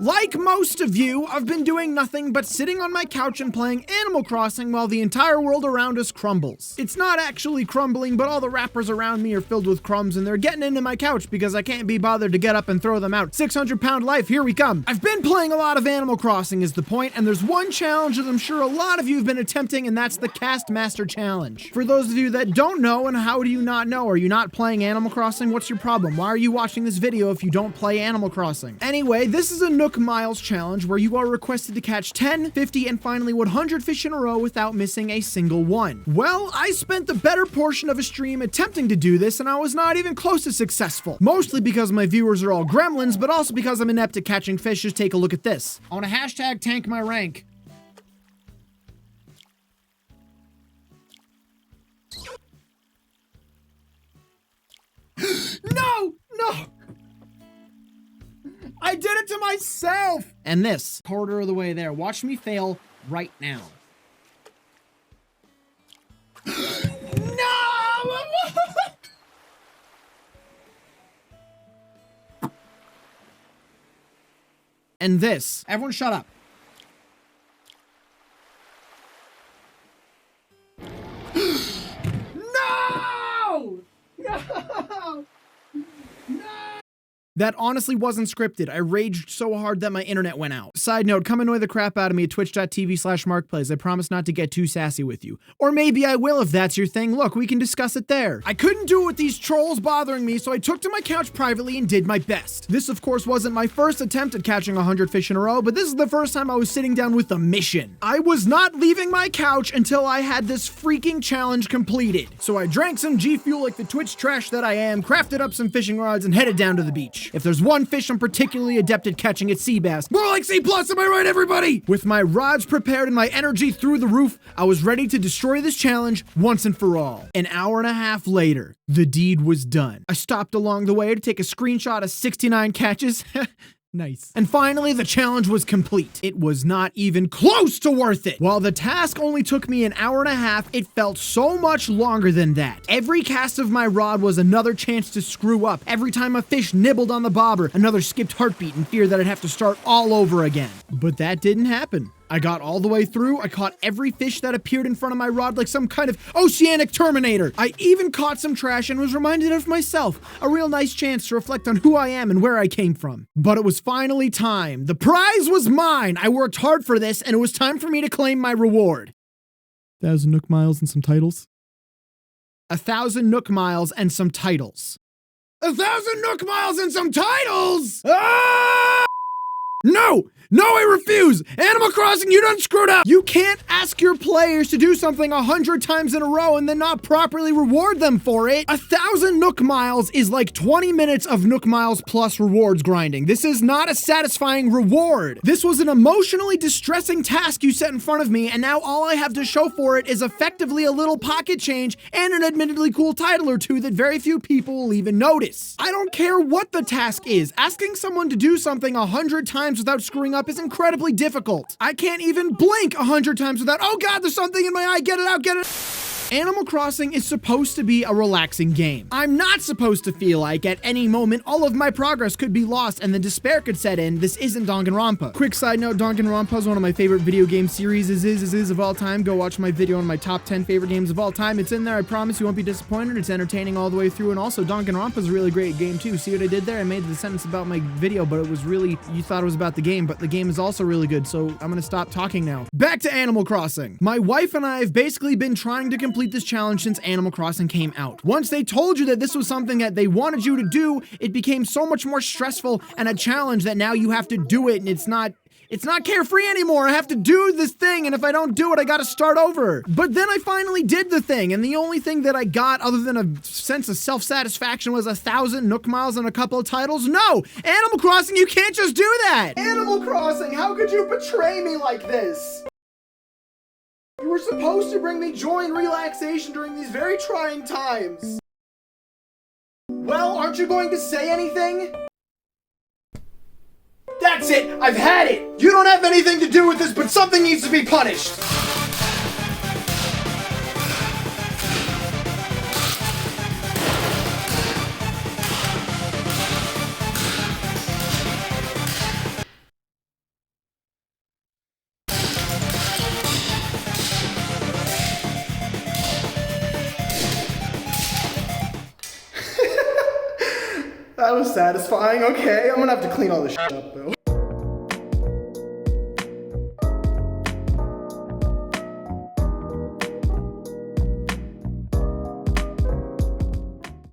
Like most of you, I've been doing nothing but sitting on my couch and playing Animal Crossing while the entire world around us crumbles. It's not actually crumbling, but all the wrappers around me are filled with crumbs and they're getting into my couch because I can't be bothered to get up and throw them out. 600-pound life, here we come. I've been playing a lot of Animal Crossing is the point, and there's one challenge that I'm sure a lot of you have been attempting, and that's the Cast Master Challenge. For those of you that don't know, and how do you not know? Are you not playing Animal Crossing? What's your problem? Why are you watching this video if you don't play Animal Crossing? Anyway, this is a Nook Miles challenge where you are requested to catch 10, 50, and finally 100 fish in a row without missing a single one. Well, I spent the better portion of a stream attempting to do this, and I was not even close to successful. Mostly because my viewers are all gremlins, but also because I'm inept at catching fish. Just take a look at this. I want to hashtag tank my rank. No! I did it to myself! And this, quarter of the way there. Watch me fail right now. No! And this. Everyone shut up. No! No! That honestly wasn't scripted. I raged so hard that my internet went out. Side note, come annoy the crap out of me at twitch.tv/markplays. I promise not to get too sassy with you. Or maybe I will if that's your thing. Look, we can discuss it there. I couldn't do it with these trolls bothering me, so I took to my couch privately and did my best. This, of course, wasn't my first attempt at catching 100 fish in a row, but this is the first time I was sitting down with a mission. I was not leaving my couch until I had this freaking challenge completed. So I drank some G Fuel like the Twitch trash that I am, crafted up some fishing rods, and headed down to the beach. If there's one fish I'm particularly adept at catching, it's sea bass. More like C+, am I right, everybody? With my rods prepared and my energy through the roof, I was ready to destroy this challenge once and for all. An hour and a half later, the deed was done. I stopped along the way to take a screenshot of 69 catches. Nice. And finally, the challenge was complete. It was not even close to worth it. While the task only took me an hour and a half, it felt so much longer than that. Every cast of my rod was another chance to screw up. Every time a fish nibbled on the bobber, another skipped heartbeat in fear that I'd have to start all over again. But that didn't happen. I got all the way through. I caught every fish that appeared in front of my rod like some kind of oceanic Terminator. I even caught some trash and was reminded of myself. A real nice chance to reflect on who I am and where I came from. But it was finally time. The prize was mine. I worked hard for this, and it was time for me to claim my reward. 1,000 Nook Miles and some titles. 1,000 Nook Miles and some titles. 1,000 Nook Miles and some titles! Ah! No, I refuse! Animal Crossing, you done screwed up! You can't ask your players to do something 100 times in a row and then not properly reward them for it. 1,000 Nook Miles is like 20 minutes of Nook Miles plus rewards grinding. This is not a satisfying reward. This was an emotionally distressing task you set in front of me, and now all I have to show for it is effectively a little pocket change and an admittedly cool title or two that very few people will even notice. I don't care what the task is. Asking someone to do something 100 times without screwing up is incredibly difficult. I can't even blink 100 times without, oh god, there's something in my eye, get it out, get it. Animal Crossing is supposed to be a relaxing game. I'm not supposed to feel like at any moment all of my progress could be lost and the despair could set in. This isn't Danganronpa. Quick side note, Danganronpa is one of my favorite video game series of all time. Go watch my video on my top 10 favorite games of all time. It's in there, I promise you won't be disappointed. It's entertaining all the way through, and also Danganronpa is a really great game too. See what I did there? I made the sentence about my video, but it was really, you thought it was about the game, but the game is also really good, so I'm gonna stop talking now. Back to Animal Crossing. My wife and I have basically been trying to complete this challenge since Animal Crossing came out. Once they told you that this was something that they wanted you to do, it became so much more stressful and a challenge that now you have to do it, and it's not carefree anymore. I have to do this thing, and if I don't do it, I gotta start over. But then I finally did the thing, and the only thing that I got other than a sense of self-satisfaction was 1,000 Nook Miles and a couple of titles. No! Animal Crossing, you can't just do that! Animal Crossing, how could you betray me like this? You were supposed to bring me joy and relaxation during these very trying times. Well, aren't you going to say anything? That's it! I've had it! You don't have anything to do with this, but something needs to be punished! That was satisfying. Okay, I'm gonna have to clean all this shit up, though.